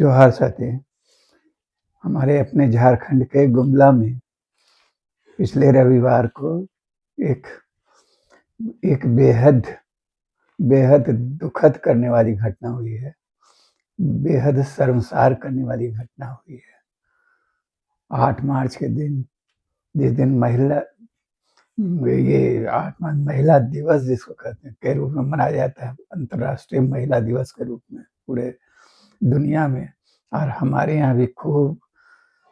जोहार साथी। हमारे अपने झारखंड के गुमला में पिछले रविवार को एक एक बेहद बेहद दुखद करने वाली घटना हुई है। बेहद शर्मसार करने वाली घटना हुई है। 8 मार्च के दिन, जिस दिन ये 8 मार्च महिला दिवस जिसको कहते हैं के रूप में मनाया जाता है, अंतर्राष्ट्रीय महिला दिवस के रूप में पूरे दुनिया में, और हमारे यहाँ भी खूब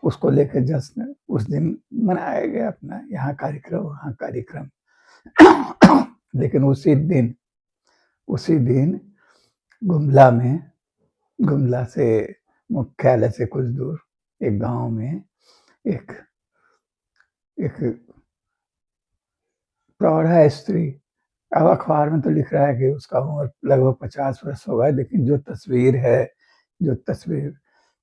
उसको लेकर जश्न उस दिन मनाया गया। अपना यहाँ कार्यक्रम वहाँ कार्यक्रम। लेकिन उसी दिन गुमला से मुख्यालय से कुछ दूर एक गांव में एक एक प्रौढ़ा स्त्री, अब अखबार में तो लिख रहा है कि उसका उम्र लगभग 50 वर्ष होगा, लेकिन जो तस्वीर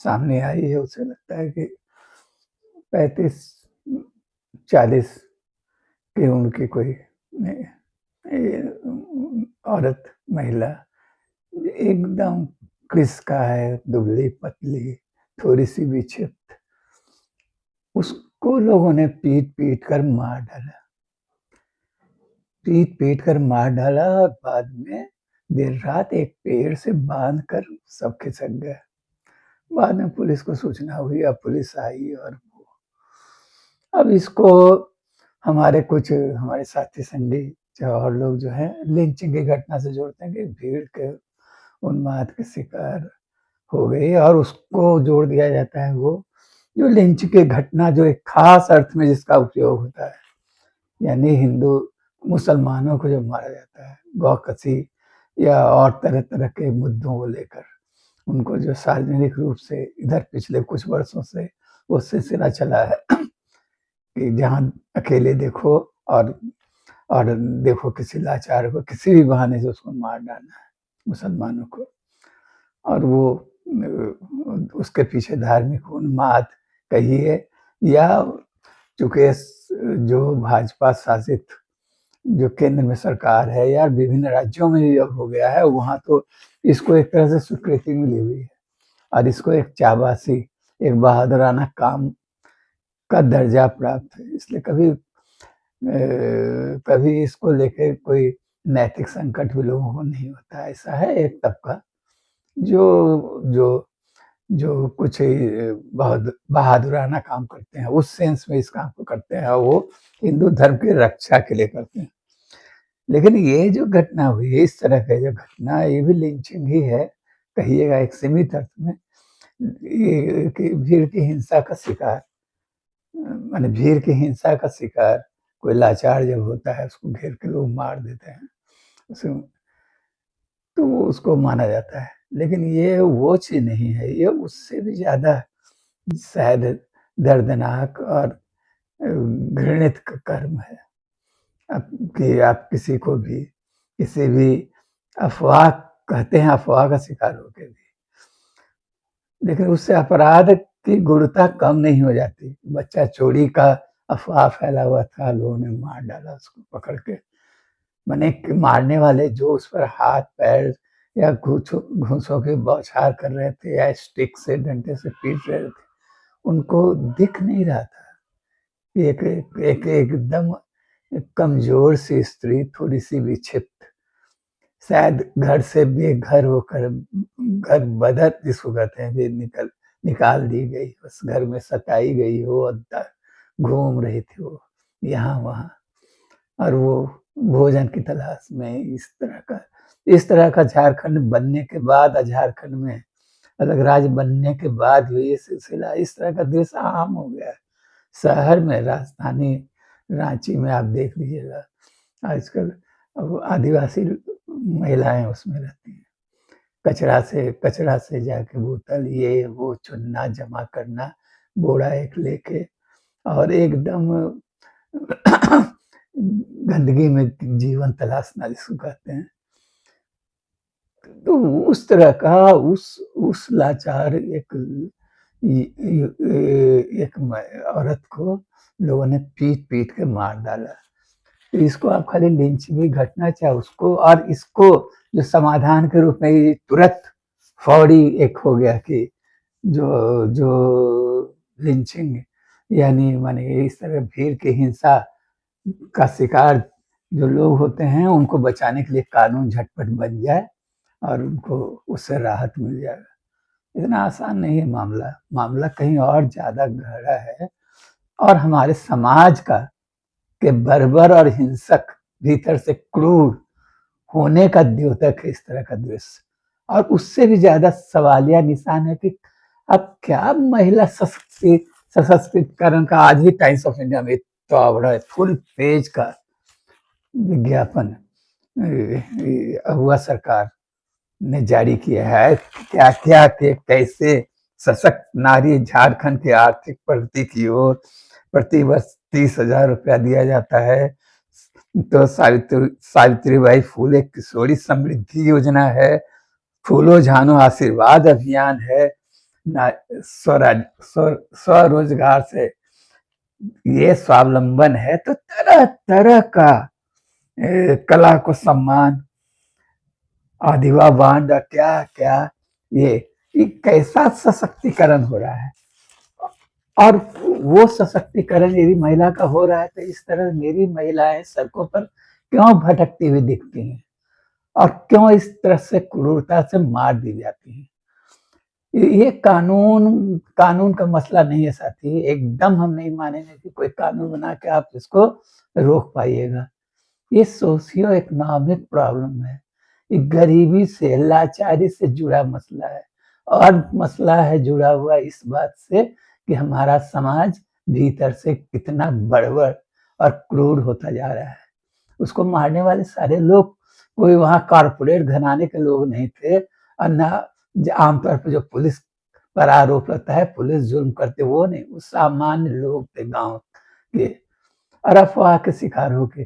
सामने आई है उसे लगता है कि 35-40 की उम्र की कोई औरत, महिला, एकदम कृष्का है, दुबली पतली, थोड़ी सी विक्षिप्त। उसको लोगों ने पीट कर मार डाला और बाद में देर रात एक पेड़ से बांध कर सब खिसक गए। बाद में पुलिस को सूचना हुई, अब पुलिस आई और अब इसको हमारे साथी संगी और लोग जो है लिंचिंग की घटना से जोड़ते हैं कि भीड़ के उन्माद के शिकार हो गई, और उसको जोड़ दिया जाता है वो जो लिंच की घटना, जो एक खास अर्थ में जिसका उपयोग होता है, यानी हिंदू मुसलमानों को जो मारा जाता है गौकसी या और तरह तरह के मुद्दों को लेकर, उनको जो सार्वजनिक रूप से इधर पिछले कुछ वर्षों से वो सिलसिला चला है कि जहाँ अकेले देखो और देखो किसी लाचार को, किसी भी बहाने से उसको मार डालना है मुसलमानों को। और वो उसके पीछे धार्मिक उन्माद कहिए, या चूंकि जो भाजपा शासित जो केंद्र में सरकार है या विभिन्न राज्यों में अब हो गया है, वहाँ तो इसको एक तरह से स्वीकृति मिली हुई है और इसको एक चाबासी, एक बहादुराना काम का दर्जा प्राप्त है। इसलिए कभी इसको लेके कोई नैतिक संकट भी लोगों को नहीं होता। ऐसा है एक तबका जो जो जो कुछ बहुत बहादुराना काम करते हैं, उस सेंस में इस काम को करते हैं और वो हिंदू धर्म की रक्षा के लिए करते हैं। लेकिन ये जो घटना हुई है, इस तरह की जो घटना, ये भी लिंचिंग ही है कहिएगा एक सीमित अर्थ में। ये कि भीड़ की हिंसा का शिकार, माने भीड़ की हिंसा का शिकार कोई लाचार जब होता है, उसको घेर के लोग मार देते हैं, उसे तो उसको माना जाता है। लेकिन ये वो चीज़ नहीं है, ये उससे भी ज़्यादा शायद दर्दनाक और घृणित कर्म है। कि आप किसी को भी किसी भी अफवाह कहते हैं, अफवाह का शिकार होके भी, लेकिन उससे अपराध की गुणता कम नहीं हो जाती। बच्चा चोरी का अफवाह फैला हुआ था, लोगों ने मार डाला उसको पकड़ के। माने मारने वाले जो उस पर हाथ पैर या घूंसों की बौछार कर रहे थे या स्टिक से डंडे से पीट रहे थे, उनको दिख नहीं रहा था। एकदम कमजोर सी स्त्री, थोड़ी सी विक्षिप्त, शायद घर से बेघर होकर, घर बदर जिसको कहते हैं, भी निकाल दी गई, उस घर में सताई गई हो और घूम रही थी वो यहाँ वहाँ, और वो भोजन की तलाश में। इस तरह का झारखंड बनने के बाद, झारखंड में अलग राज्य बनने के बाद भी ये सिलसिला इस तरह का दृश्य आम हो गया है। शहर में, राजधानी रांची में आप देख लीजिएगा, आजकल अब आदिवासी महिलाएं उसमें रहती हैं। कचरा से जाके बोतल ये वो चुनना, जमा करना, बोरा एक लेके, और एकदम गंदगी में जीवन तलाशना जिसको कहते हैं। तो उस तरह का उस लाचार एक औरत को लोगों ने पीट के मार डाला। तो इसको आप खाली लिंचिंग की घटना चाहे उसको, और इसको जो समाधान के रूप में तुरंत फौरी एक हो गया कि जो जो लिंचिंग यानी माने इस तरह भीड़ की हिंसा का शिकार जो लोग होते हैं, उनको बचाने के लिए कानून झटपट बन जाए और उनको उससे राहत मिल जाए। इतना आसान नहीं है मामला, मामला कहीं और ज़्यादा गहरा है और हमारे समाज का के बर्बर और हिंसक भीतर से क्रूर होने का द्योतक है इस तरह का दृश्य। और उससे भी ज़्यादा सवालिया निशान है कि अब क्या महिला सशक्तिकरण का आज ही टाइम्स ऑफ इंडिया में इतना बड़ा फुल पेज का विज्ञापन हुआ सरकार ने जारी किया है, क्या क्या के कैसे सशक्त नारी झारखंड की आर्थिक प्रगति की ओर प्रति वर्ष 30,000 रुपया दिया जाता है। तो सावित्रीबाई फूले किशोरी समृद्धि योजना है, फूलो झानो आशीर्वाद अभियान है, स्वरोजगार से ये स्वावलंबन है। तो तरह तरह का कला को सम्मान, आदिवा बांड, क्या क्या ये कैसा सशक्तिकरण हो रहा है। और वो सशक्तिकरण यदि महिला का हो रहा है तो इस तरह मेरी महिलाएं सड़कों पर क्यों भटकती हुई दिखती हैं और क्यों इस तरह से क्रूरता से मार दी जाती हैं। ये कानून कानून का मसला नहीं है साथी, एकदम हम नहीं मानेंगे कि कोई कानून बना के आप इसको रोक पाइएगा। ये सोशियो इकोनॉमिक प्रॉब्लम है, ये गरीबी से लाचारी से जुड़ा मसला है और मसला है जुड़ा हुआ इस बात से कि हमारा समाज भीतर से कितना बर्बर और क्रूर होता जा रहा है। उसको मारने वाले सारे लोग कोई वहाँ कॉर्पोरेट घराने के लोग नहीं थे और ना आमतौर पर जो पुलिस पर आरोप लगता है पुलिस जुल्म करते, वो नहीं, वो सामान्य लोग थे गांव के और अफवाह के शिकार होके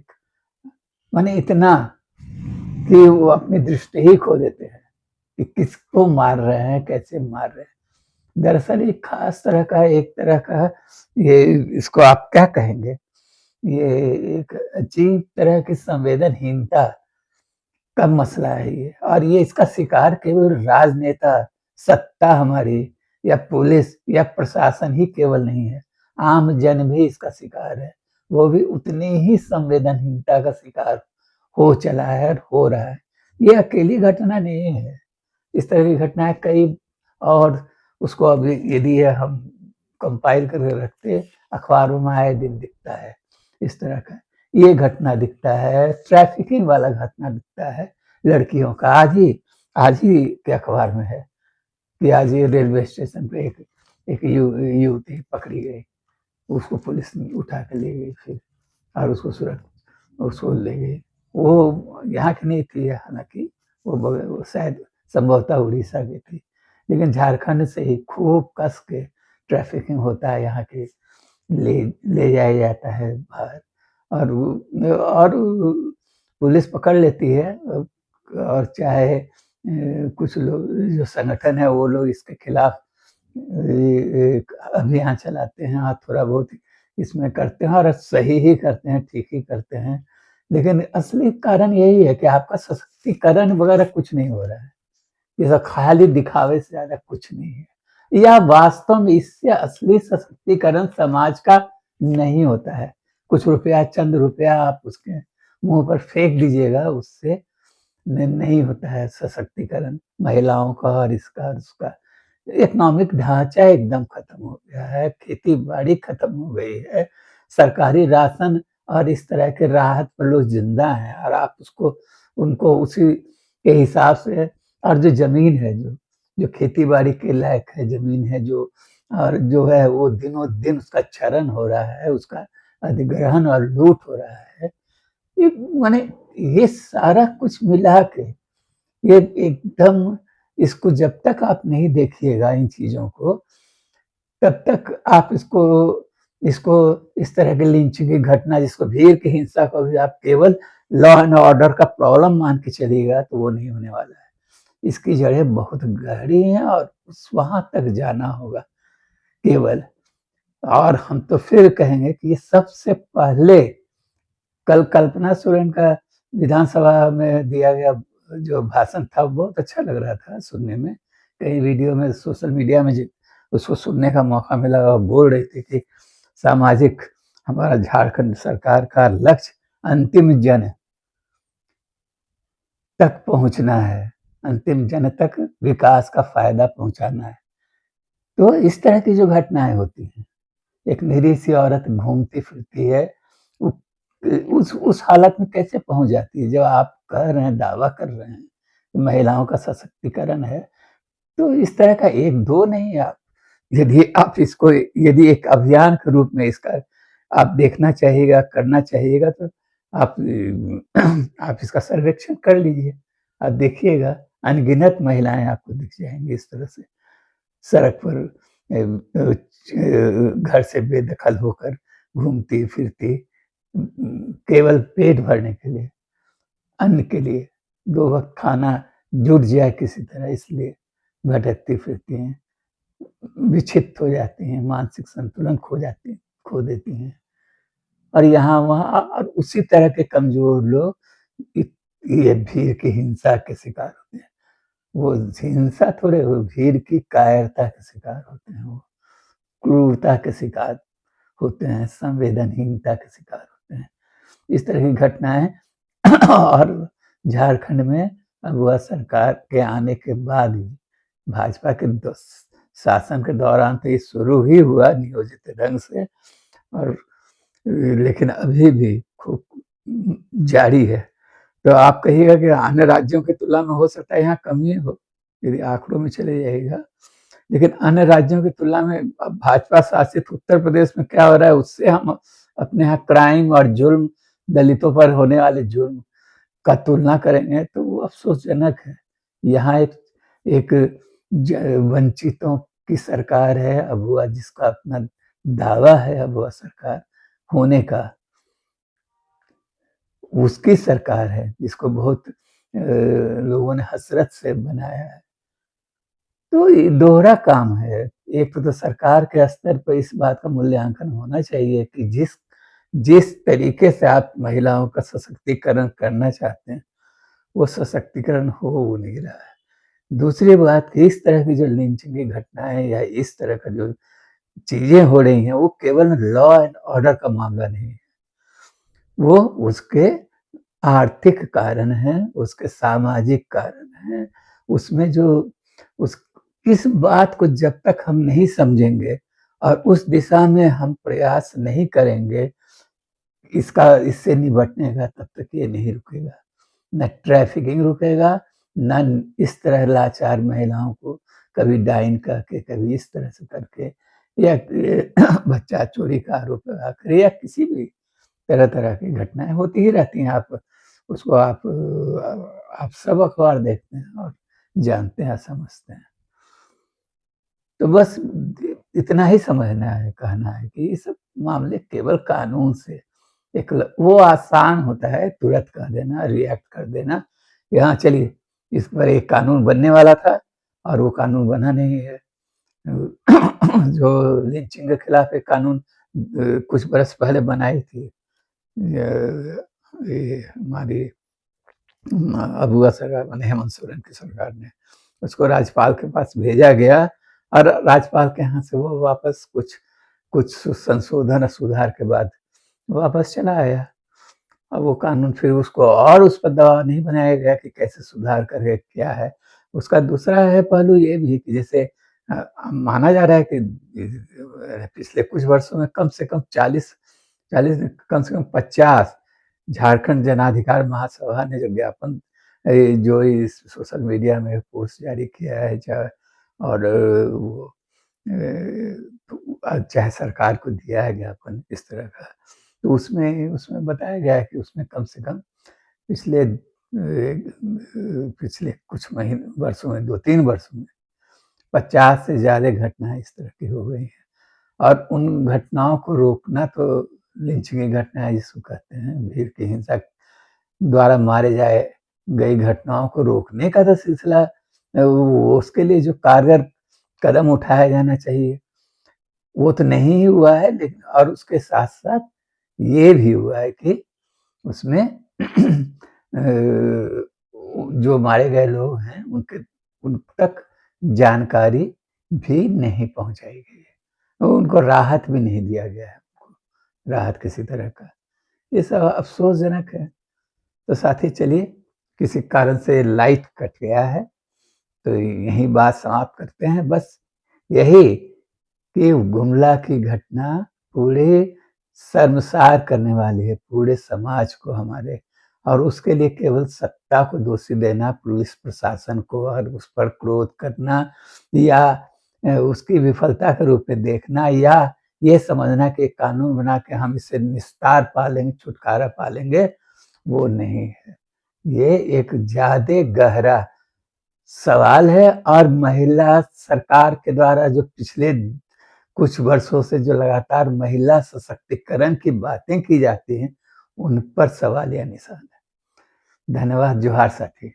माने इतना कि वो अपनी दृष्टि ही खो देते हैं कि किसको मार रहे हैं, कैसे मार रहे हैं। दरअसल एक खास तरह का एक तरह का ये इसको आप क्या कहेंगे, ये एक अजीब तरह की संवेदनहीनता का मसला है ये। और ये इसका शिकार केवल राजनेता, सत्ता हमारी या पुलिस या प्रशासन ही केवल नहीं है, आम जन भी इसका शिकार है। वो भी उतनी ही संवेदनहीनता का शिकार हो चला है और हो रहा है। ये अकेली घटना नहीं है, इस तरह की घटनाएं कई और उसको अभी यदि हम कंपाइल करके रखते अखबारों में आए दिन दिखता है इस तरह का। ये घटना दिखता है, ट्रैफिकिंग वाला घटना दिखता है लड़कियों का। आज ही के अखबार में है कि आज ये रेलवे स्टेशन पे एक युवती पकड़ी गई, उसको पुलिस ने उठा के ले गई फिर और उसको ले गई। वो यहाँ की नहीं थी, हालांकि वो शायद संभवतः उड़ीसा की थी, लेकिन झारखंड से ही खूब कस के ट्रैफिकिंग होता है, यहाँ के ले ले जाया जाता है बाहर और पुलिस पकड़ लेती है। और चाहे कुछ लोग जो संगठन है वो लोग इसके खिलाफ एक अभियान चलाते हैं और थोड़ा बहुत इसमें करते हैं और सही ही करते हैं, ठीक ही करते हैं। लेकिन असली कारण यही है कि आपका सशक्तिकरण वगैरह कुछ नहीं हो रहा है, ये सब खाली दिखावे से ज्यादा कुछ नहीं है। या वास्तव में इससे असली सशक्तिकरण समाज का नहीं होता है। कुछ रुपया, चंद रुपया आप उसके मुंह पर फेंक दीजिएगा, उससे नहीं होता है सशक्तिकरण महिलाओं का और इसका और उसका। इकोनॉमिक ढांचा एकदम खत्म हो गया है, खेती बाड़ी खत्म हो गई है, सरकारी राशन और इस तरह के राहत पर लोग जिंदा हैं और आप उसको उनको उसी के हिसाब से। और जो जमीन है जो खेती बाड़ी के लायक है जमीन है जो, और जो है वो दिनों दिन उसका क्षरण हो रहा है, उसका अधिग्रहण और लूट हो रहा है। ये माने ये सारा कुछ मिला के ये एकदम, इसको जब तक आप नहीं देखिएगा इन चीजों को, तब तक आप इसको इसको इस तरह की लिंचिंग की घटना जिसको भीड़ की हिंसा को भी आप केवल लॉ एंड ऑर्डर का प्रॉब्लम मान के चलिएगा तो वो नहीं होने वाला है। इसकी जड़ें बहुत गहरी हैं और वहां तक जाना होगा केवल। और हम तो फिर कहेंगे कि ये सबसे पहले कल कल्पना सोरेन का विधानसभा में दिया गया जो भाषण था वो बहुत अच्छा लग रहा था सुनने में। कई वीडियो में सोशल मीडिया में उसको सुनने का मौका मिला और बोल रही थी कि सामाजिक हमारा झारखंड सरकार का लक्ष्य अंतिम जन तक पहुँचना है, अंतिम जन तक विकास का फ़ायदा पहुँचाना है। तो इस तरह की जो घटनाएँ होती हैं, एक निरीह-सी औरत घूमती-फिरती है, उ उस हालत में कैसे पहुँच जाती है? जब आप कह रहे हैं, दावा कर रहे हैं, महिलाओं का सशक्तिकरण है, तो इस तरह का 1-2 नहीं आप यदि आप इसको यदि एक अभियान के रूप में इसका आप देखना चाहिएगा, करना चाहिएगा तो आप आप इसका सर्वेक्षण कर लीजिए। आप देखिएगा अनगिनत महिलाएँ आपको दिख जाएँगी इस तरह से सड़क पर घर से बेदखल होकर घूमती-फिरती केवल पेट भरने के लिए, अन्न के लिए, 2 वक़्त खाना जुट जाए किसी तरह इसलिए भटकती-फिरती हैं। विक्षिप्त हो जाती हैं, मानसिक संतुलन खो देती हैं और यहाँ-वहाँ और उसी तरह के कमज़ोर लोग इ ये भीड़ की हिंसा के शिकार होते हैं। वो हिंसा थोड़े वो भीड़ की कायरता के शिकार होते हैं वो, क्रूरता के शिकार होते हैं, संवेदनहीनता के शिकार होते हैं। इस तरह की घटनाएँ और झारखंड में अब वह सरकार के आने के बाद भी भाजपा के शासन के दौरान तो ये शुरू ही हुआ नियोजित ढंग से और लेकिन अभी भी खूब जारी है। तो आप कहिएगा कि अन्य राज्यों की तुलना में हो सकता है यहाँ कमी हो, यदि आंकड़ों में चले जाइएगा। लेकिन अन्य राज्यों की तुलना में अब भाजपा शासित उत्तर प्रदेश में क्या हो रहा है उससे हम अपने यहाँ क्राइम और जुल्म, दलितों पर होने वाले जुल्म का तुलना करेंगे तो वो अफ़सोसजनक है। यहाँ एक एक वंचितों की सरकार है, अब वह जिसका अपना दावा है अब वह सरकार होने का, उसकी सरकार है जिसको बहुत लोगों ने हसरत से बनाया है। तो ये दोहरा काम है। एक तो सरकार के स्तर पर इस बात का मूल्यांकन होना चाहिए कि जिस जिस तरीके से आप महिलाओं का सशक्तिकरण करना चाहते हैं, वो सशक्तिकरण हो नहीं रहा है। दूसरी बात इस तरह की जो लिंचिंग की घटनाएँ या इस तरह का जो चीज़ें हो रही हैं, वो केवल लॉ एंड ऑर्डर का मामला नहीं है। वो उसके आर्थिक कारण हैं, उसके सामाजिक कारण हैं, उसमें जो उस इस बात को जब तक हम नहीं समझेंगे और उस दिशा में हम प्रयास नहीं करेंगे, इससे निपटने का तब तक ये नहीं रुकेगा। न ट्रैफिकिंग रुकेगा, न इस तरह लाचार महिलाओं को कभी डाइन कह के, कभी इस तरह से करके या बच्चा चोरी का आरोप लगा कर या किसी भी तरह-तरह की घटनाएँ होती ही रहती हैं। आप उसको आप सब अखबार देखते हैं और जानते हैं, समझते हैं। तो बस इतना ही समझना है, कहना है कि ये सब मामले केवल कानून से एक ल वो आसान होता है तुरंत कह देना, रिएक्ट कर देना, कि हाँ, चलिए इस पर एक कानून बनने वाला था और वो कानून बना नहीं है। जो लिंचिंग के खिलाफ एक कानून कुछ बरस पहले बनाई थी ये हमारी अबुआ सरकार माने हेमंत सोरेन की सरकार ने, उसको राज्यपाल के पास भेजा गया और राज्यपाल के यहाँ से वो वापस कुछ कुछ संशोधन और सुधार के बाद वापस चला आया। अब वो कानून फिर उसको और उस पर दबाव नहीं बनाया गया कि कैसे सुधार करें, क्या है। उसका दूसरा है पहलू ये भी कि जैसे माना जा रहा है कि पिछले कुछ वर्षों में कम से कम 40 कम से कम 50 झारखंड जन अधिकार महासभा ने जो ज्ञापन जो इस सोशल मीडिया में पोस्ट जारी किया है और वो चाहे सरकार को दिया है ज्ञापन इस तरह का, तो उसमें उसमें बताया गया है कि उसमें कम से कम पिछले कुछ वर्षों में 2-3 वर्षों में 50 से ज़्यादा घटनाएँ इस तरह की हो गई हैं और उन घटनाओं को रोकना तो लिंचिंग की घटनाएँ जिसको कहते हैं, भीड़ की हिंसा द्वारा मारे जाए गई घटनाओं को रोकने का तो सिलसिला वो उसके लिए जो कारगर कदम उठाया जाना चाहिए, वो तो नहीं ही हुआ है लेकिन और उसके साथ-साथ ये भी हुआ है कि उसमें जो मारे गए लोग हैं उन तक जानकारी भी नहीं पहुँचाई गई है। उनको राहत भी नहीं दिया गया है, राहत किसी तरह का। ये सब अफ़सोसजनक है। तो साथी चलिए, किसी कारण से लाइट कट गया है, तो यहीं बात समाप्त करते हैं। बस यही कि गुमला की घटना पूरे शर्मसार करने वाली है, पूरे समाज को हमारे, और उसके लिए केवल सत्ता को दोषी देना, पुलिस प्रशासन को, और उस पर क्रोध करना, या उसकी विफलता के रूप में देखना, या ये समझना कि कानून बना के हम इससे निस्तार पा लेंगे, छुटकारा पा लेंगे, वो नहीं है। ये एक ज़्यादा गहरा सवाल है, और महिला सरकार के द्वारा जो पिछले कुछ वर्षों से जो लगातार महिला सशक्तिकरण की बातें की जाती हैं, उन पर सवालिया निशान है। धन्यवाद। जोहार साथी।